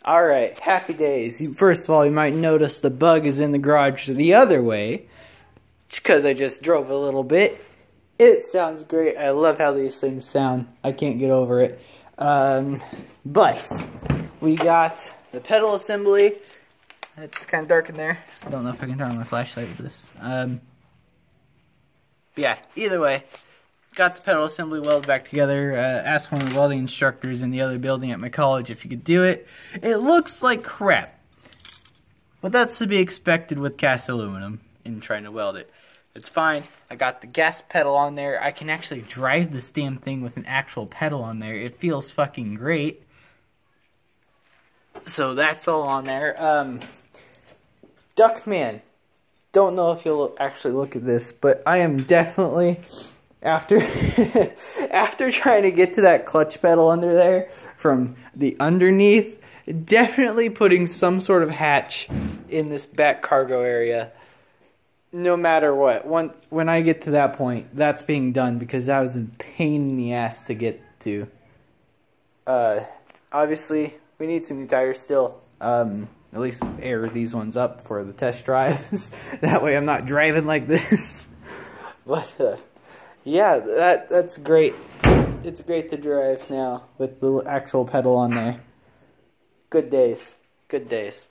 Alright, happy days. First of all, you might notice the bug is in the garage the other way. Because I just drove a little bit. It sounds great. I love how these things sound. I can't get over it. But we got the pedal assembly. It's kind of dark in there. I don't know if I can turn on my flashlight with this. Yeah, either way. Got the pedal assembly welded back together. Asked one of the welding instructors in the other building at my college if you could do it. It looks like crap. But that's to be expected with cast aluminum in trying to weld it. It's fine. I got the gas pedal on there. I can actually drive this damn thing with an actual pedal on there. It feels fucking great. So that's all on there. Duckman. Don't know if you'll actually look at this, but I am definitely... After trying to get to that clutch pedal under there from the underneath, definitely putting some sort of hatch in this back cargo area. No matter what, when I get to that point, that's being done because that was a pain in the ass to get to. Obviously, we need some new tires still. At least air these ones up for the test drives. That way I'm not driving like this. But, yeah, that's great. It's great to drive now with the actual pedal on there. Good days. Good days.